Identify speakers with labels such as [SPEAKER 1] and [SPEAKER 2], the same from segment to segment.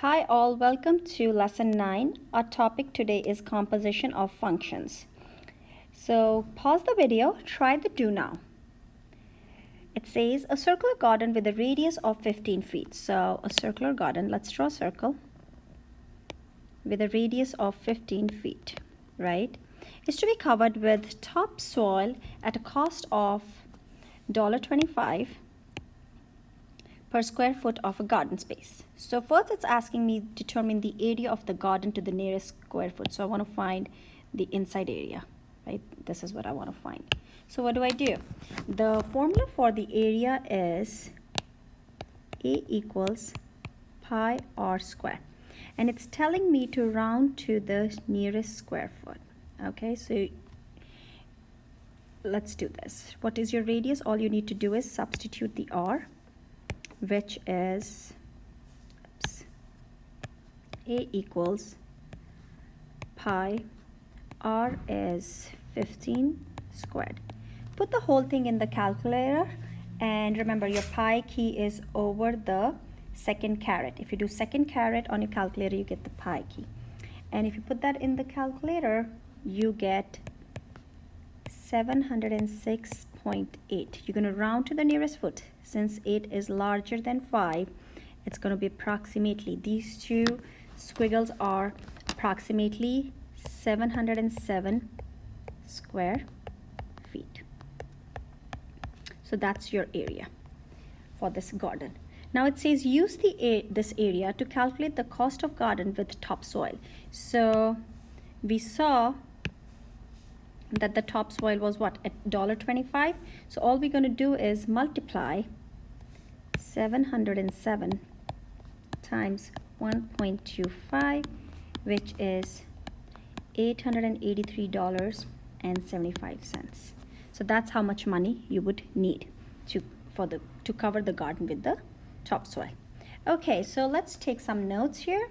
[SPEAKER 1] Hi all, welcome to lesson 9. Our topic today is composition of functions. So pause the video, try the do now. It says a circular garden with a radius of 15 feet. So a circular garden, let's draw a circle with a radius of 15 feet, right? Is to be covered with topsoil at a cost of $1.25 per square foot of a garden space. So first it's asking me determine the area of the garden to the nearest square foot. So I want to find the inside area, right? This is what I want to find. So what do? The formula for the area is A equals pi r square. And it's telling me to round to the nearest square foot. Okay, so let's do this. What is your radius? All you need to do is substitute the r, which is A equals pi, r is 15 squared. Put the whole thing in the calculator, and remember your pi key is over the second caret. If you do second caret on your calculator, you get the pi key. And if you put that in the calculator, you get 706.8. You're going to round to the nearest foot. Since 8 is larger than 5, it's going to be approximately, these two squiggles are approximately 707 square feet. So that's your area for this garden. Now it says use this area to calculate the cost of garden with topsoil. So we saw that the topsoil was what, at $1.25. So all we're going to do is multiply 707 times 1.25, which is $883.75. So that's how much money you would need to cover the garden with the topsoil. Okay, so let's take some notes here.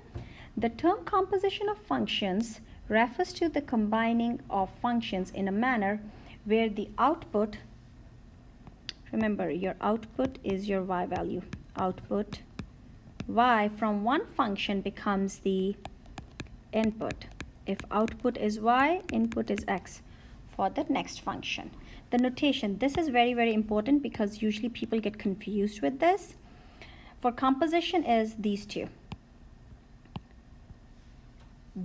[SPEAKER 1] The term composition of functions refers to the combining of functions in a manner where the output, remember your output is your y value, output y from one function becomes the input. If output is y, input is x for the next function. The notation, this is very, very important because usually people get confused with this. For composition is these two.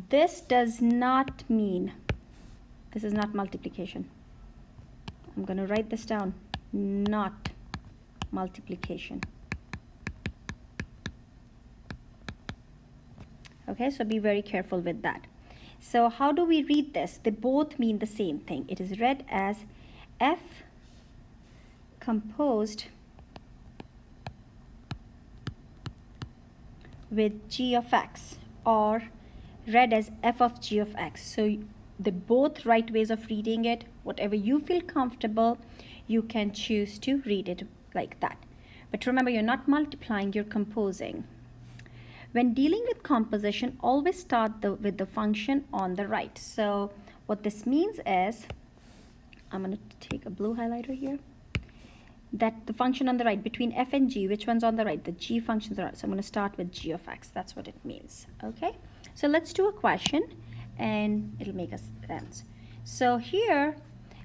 [SPEAKER 1] This does not mean, this is not multiplication. I'm going to write this down, not multiplication. Okay, so be very careful with that. So how do we read this? They both mean the same thing. It is read as f composed with g of x, or read as f of g of x. So the both right ways of reading it, whatever you feel comfortable, you can choose to read it like that. But remember, you're not multiplying, you're composing. When dealing with composition, always start with the function on the right. So what this means is, I'm going to take a blue highlighter here, that the function on the right, between f and g, which one's on the right? The g function's on the right. So I'm going to start with g of x. That's what it means. Okay, so let's do a question and it'll make us sense. So here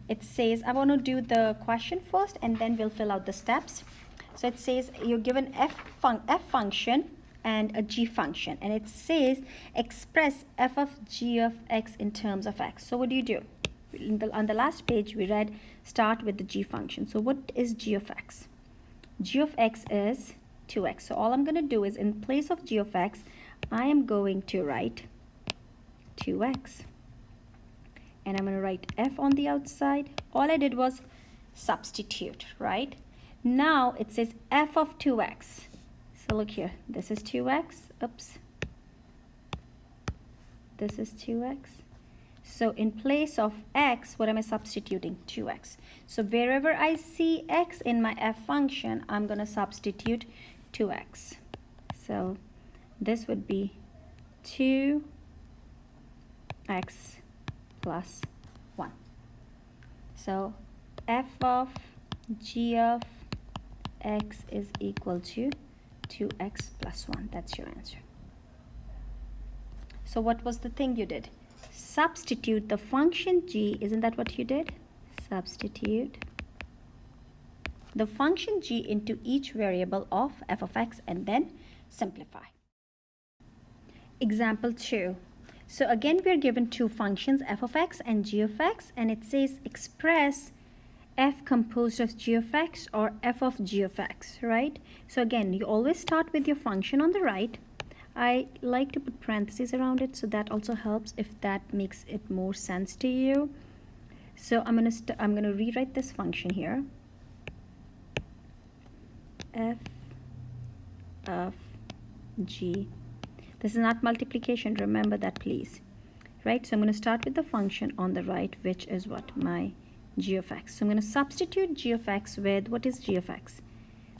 [SPEAKER 1] it says, I want to do the question first and then we'll fill out the steps. So it says you're given f function and a g function, and it says express f of g of x in terms of x. So what do? On the last page we read start with the g function. So what is g of x? G of x is 2x. So all I'm going to do is, in place of g of x, I am going to write 2x, and I'm going to write f on the outside. All I did was substitute, right? Now it says f of 2x. So look here, this is 2x, oops, this is 2x. So in place of x, what am I substituting? 2x. So wherever I see x in my f function, I'm going to substitute 2x. So this would be 2x plus 1. So f of g of x is equal to 2x plus 1. That's your answer. So what was the thing you did? Substitute the function g, isn't that what you did? Substitute the function g into each variable of f of x and then simplify. Example 2. So again we are given two functions, f of x and g of x, and it says express f composed of g of x or f of g of x, right? So again, you always start with your function on the right. I like to put parentheses around it, so that also helps if that makes it more sense to you. So I'm gonna rewrite this function here. F of g. This is not multiplication, remember that please. Right? So I'm going to start with the function on the right, which is what? My g of x. So I'm going to substitute g of x with, what is g of x?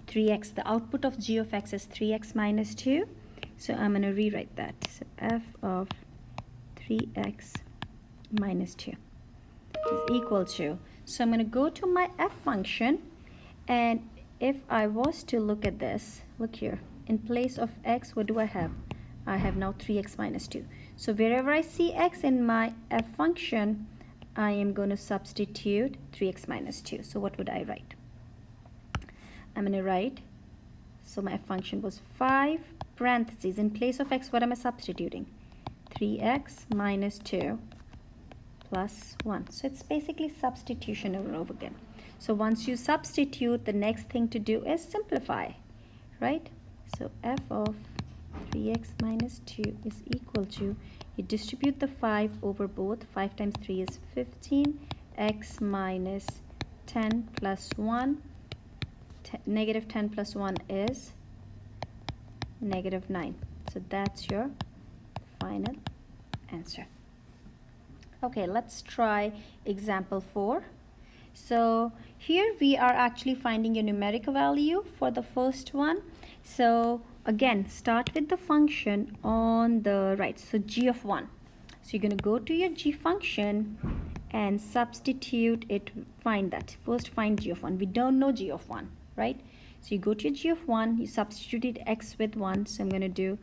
[SPEAKER 1] 3x. The output of g of x is 3x minus 2. So I'm going to rewrite that. So f of 3x minus 2 is equal to. So I'm going to go to my f function, and if I was to look at this, look here. In place of x, what do I have? I have now 3x minus 2. So wherever I see x in my f function, I am going to substitute 3x minus 2. So what would I write? I'm going to write, so my f function was 5 parentheses. In place of x, what am I substituting? 3x minus 2 plus 1. So it's basically substitution over and over again. So once you substitute, the next thing to do is simplify, right? So f of 3x minus 2 is equal to, you distribute the 5 over both. 5 times 3 is 15. X minus 10 plus 1. Negative 10 plus 1 is negative 9. So that's your final answer. Okay, let's try example 4. So here we are actually finding a numerical value for the first one. So again, start with the function on the right, so g of 1. So you're going to go to your g function and substitute it, find that. First find g of 1. We don't know g of 1, right? So you go to your g of 1, you substitute x with 1. So I'm going to do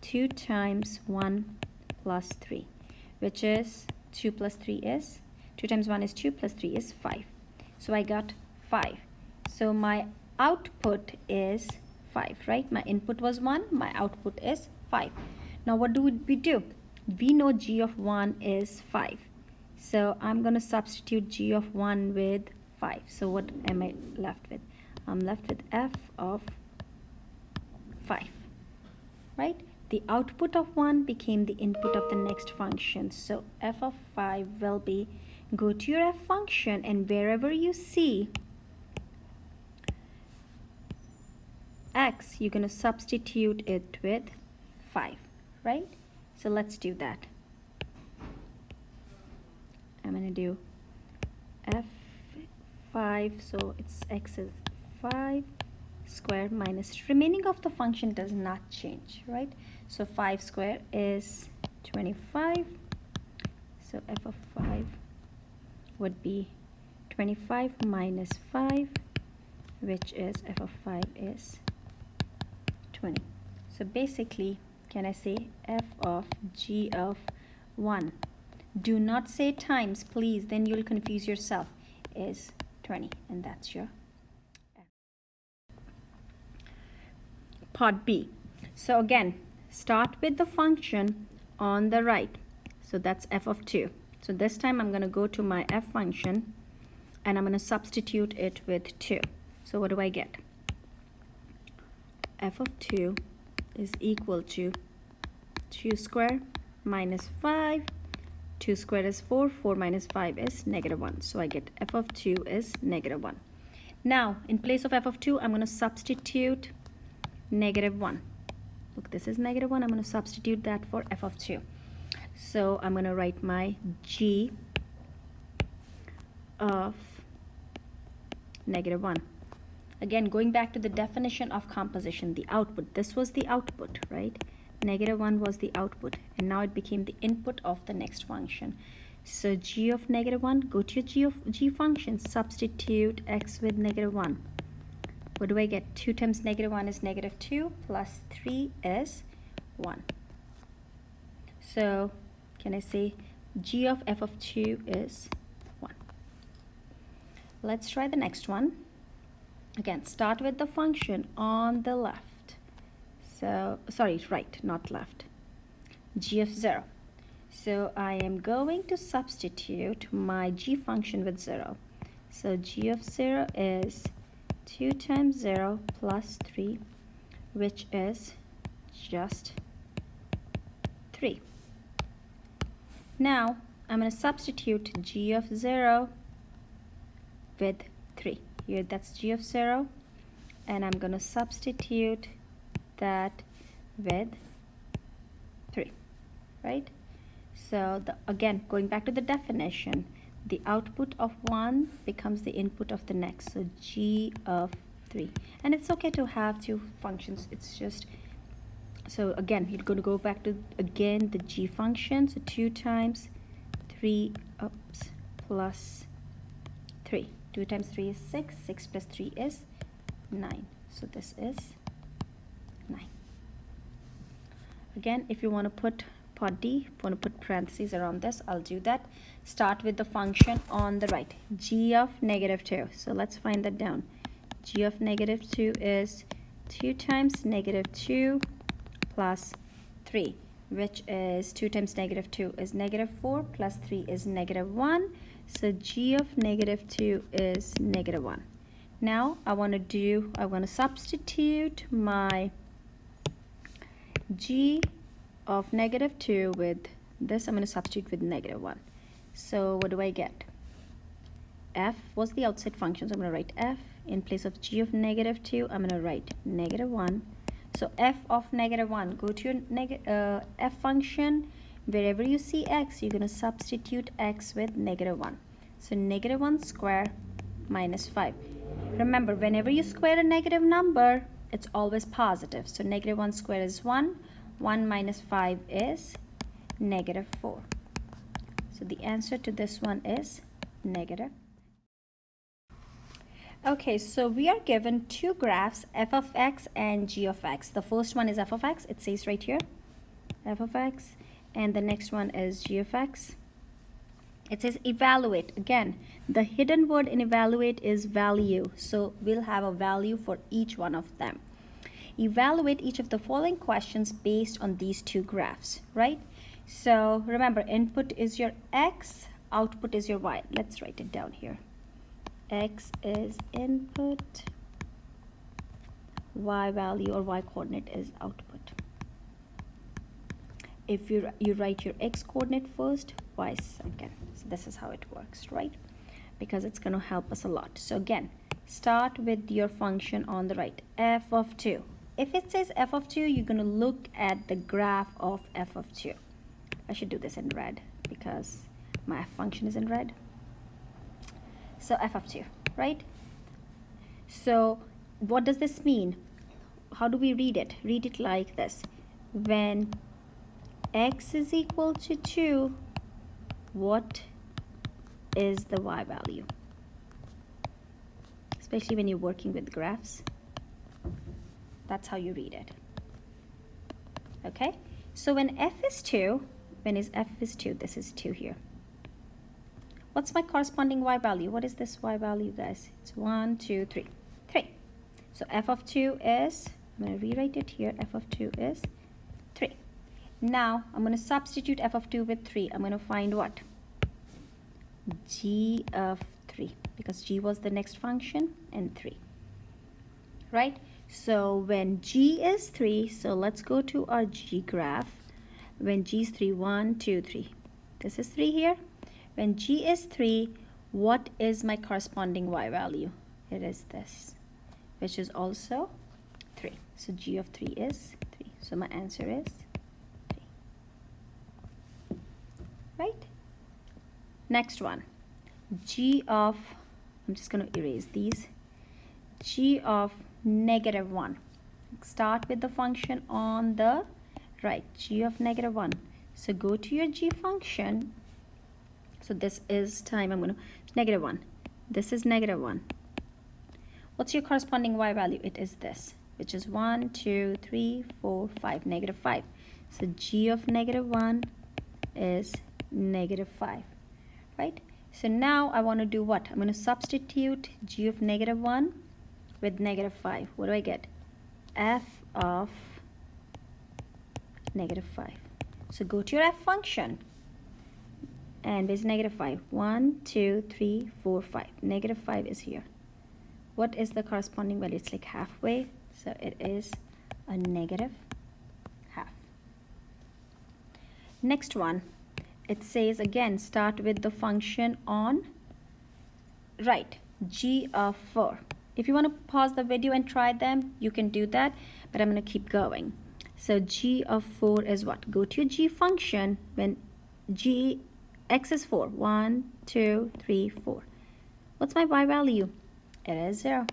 [SPEAKER 1] 2 times 1 plus 3, which is 2 plus 3 is, 2 times 1 is 2 plus 3 is 5. So I got 5. So my output is 5, right? My input was 1, my output is 5. Now what do we do? We know g of 1 is 5. So I'm going to substitute g of 1 with 5. So what am I left with? I'm left with f of 5, right? The output of 1 became the input of the next function. So f of 5 will be, go to your f function, and wherever you see x, you're going to substitute it with 5, right? So let's do that. I'm going to do f5, so it's x is 5 square minus, remaining of the function does not change, right? So 5 square is 25. So f of 5 would be 25 minus 5, which is f of 5 is 20. So basically, can I say f of g of 1? Do not say times, please, then you'll confuse yourself, is 20, and that's your part B. So again, start with the function on the right. So that's f of 2. So this time I'm going to go to my f function and I'm going to substitute it with 2. So what do I get? F of 2 is equal to 2 square minus 5. 2 squared is 4. 4 minus 5 is negative 1. So I get f of 2 is negative 1. Now, in place of f of 2, I'm going to substitute negative 1. Look, this is negative 1. I'm going to substitute that for f of 2. So I'm going to write my g of negative 1. Again, going back to the definition of composition, the output. This was the output, right? Negative 1 was the output, and now it became the input of the next function. So g of negative 1, go to your g function, substitute x with negative 1. What do I get? 2 times negative 1 is negative 2, plus 3 is 1. So can I say g of f of 2 is 1. Let's try the next one. Again, start with the function on the left. So, sorry, right, not left. G of 0. So I am going to substitute my g function with 0. So g of 0 is 2 times 0 plus 3, which is just 3. Now I'm going to substitute g of 0 with 3. Here that's g of 0, and I'm going to substitute that with 3, right? So again, going back to the definition, the output of one becomes the input of the next. So g of 3. And it's okay to have two functions. It's just, so again, you're going to go back to, again, the g function. So 2 times 3, plus 3. 2 times 3 is 6. 6 plus 3 is 9. So this is 9. Again, if you want to put part D, want to put parentheses around this, I'll do that. Start with the function on the right, g of negative 2. So let's find that down. G of negative 2 is 2 times negative 2 plus 3, which is 2 times negative 2 is negative 4 plus 3 is negative 1. So g of negative 2 is negative 1. Now I want to substitute my g of negative 2 with this. I'm going to substitute with negative 1. So what do I get? F was the outside function, so I'm going to write f. In place of g of negative 2, I'm going to write negative 1. So f of negative 1, go to your f function. Wherever you see x, you're going to substitute x with negative 1. So negative 1 square minus 5. Remember, whenever you square a negative number, it's always positive. So negative 1 square is 1. 1 minus 5 is negative 4. So the answer to this one is negative. Okay, so we are given two graphs, f of x and g of x. The first one is f of x. It says right here, f of x. And the next one is g of x. It says evaluate. Again, the hidden word in evaluate is value. So we'll have a value for each one of them. Evaluate each of the following questions based on these two graphs, right? So remember, input is your x, output is your y. Let's write it down here. X is input, y value or y coordinate is output. If you write your x coordinate first, y second. So this is how it works, right? Because it's going to help us a lot. So again, start with your function on the right, f of 2. If it says f of 2, you're going to look at the graph of f of 2. I should do this in red because my f function is in red. So f of 2, right? So what does this mean? How do we read it? Read it like this. When x is equal to 2, what is the y value? Especially when you're working with graphs. That's how you read it. Okay? So when f is 2, f is 2, this is 2 here. What's my corresponding y value? What is this y value, guys? It's 1, 2, 3. 3. So f of 2 is, I'm going to rewrite it here, f of 2 is 3. Now, I'm going to substitute f of 2 with 3. I'm going to find what? G of 3, because g was the next function, and 3. Right? So when g is 3, so let's go to our g graph. When g is 3, 1, 2, 3. This is 3 here. When g is 3, what is my corresponding y value? It is this, which is also 3. So g of 3 is 3. So my answer is 3. Right? Next one. G of, I'm just going to erase these. G of negative 1. Start with the function on the right, g of negative 1. So go to your g function. So this is time, I'm going to, negative 1. This is negative 1. What's your corresponding y value? It is this, which is 1, 2, 3, 4, 5, negative 5. So g of negative 1 is -5, right? So now I want to do what? I'm going to substitute g of -1 with -5. What do I get? F of -5. So go to your f function, and it's -5. 1, 2, 3, 4, 5. -5 is here. What is the corresponding value? It's like halfway, so it is a -1/2. Next one, it says again, start with the function on right, g of 4. If you want to pause the video and try them, you can do that, but I'm going to keep going. So g of 4 is what? Go to your g function when x is 4. 1, 2, 3, 4. What's my y value? It is 0.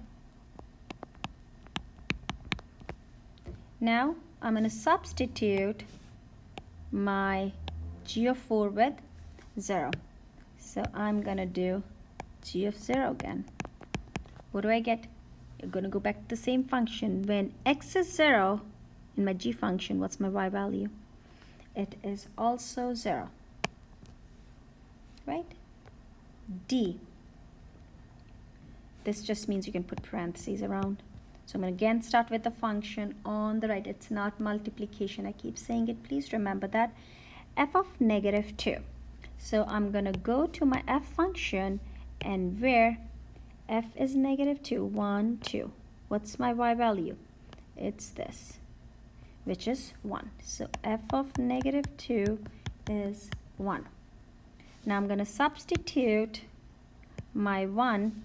[SPEAKER 1] Now I'm going to substitute my g of 4 with 0. So I'm going to do g of 0 again. What do I get? You're going to go back to the same function. When x is 0 in my g function, what's my y value? It is also 0. Right? D. This just means you can put parentheses around. So I'm going to again start with the function on the right. It's not multiplication. I keep saying it. Please remember that. F of -2. So I'm going to go to my f function, and where f is -2, 1, 2. What's my y value? It's this, which is 1. So f of -2 is 1. Now I'm going to substitute my 1.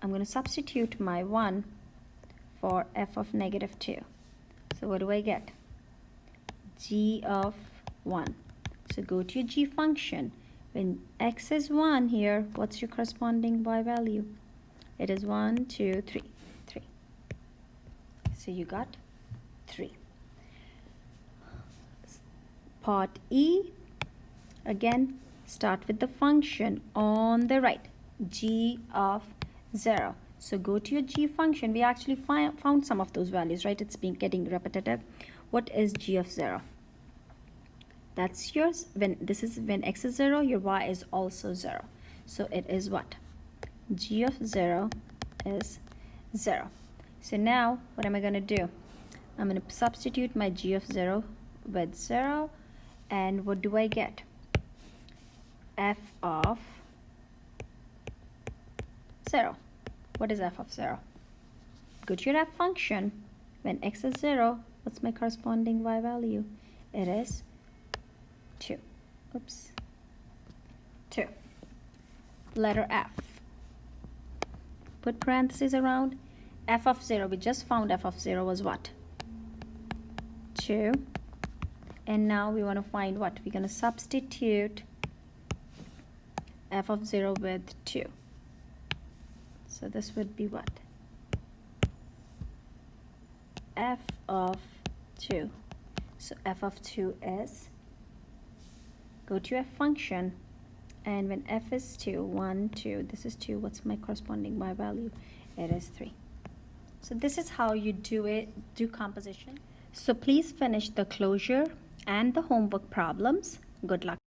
[SPEAKER 1] I'm going to substitute my 1 for f of -2. So what do I get? G of 1. So go to your g function. When x is 1 here, what's your corresponding y value? It is 1, 2, 3. 3. So you got 3. Part E, again, start with the function on the right, g of 0. So go to your g function. We actually found some of those values, right? It's been getting repetitive. What is g of 0? That's yours. When x is 0, your y is also 0. So it is what? G of 0 is 0. So now what am I going to do? I'm going to substitute my g of 0 with 0, and what do I get? F of 0. What is f of 0? Go to your f function. When x is 0, what's my corresponding y value? It is 2. Oops. 2. Letter F. Put parentheses around. F of 0, we just found f of 0 was what? 2. And now we want to find what? We're going to substitute f of 0 with 2. So this would be what? F of 2. So f of 2 is, go to your f function, and when f is 2, 1, 2, this is 2, what's my corresponding y value? It is 3. So this is how you do composition. So please finish the closure and the homework problems. Good luck.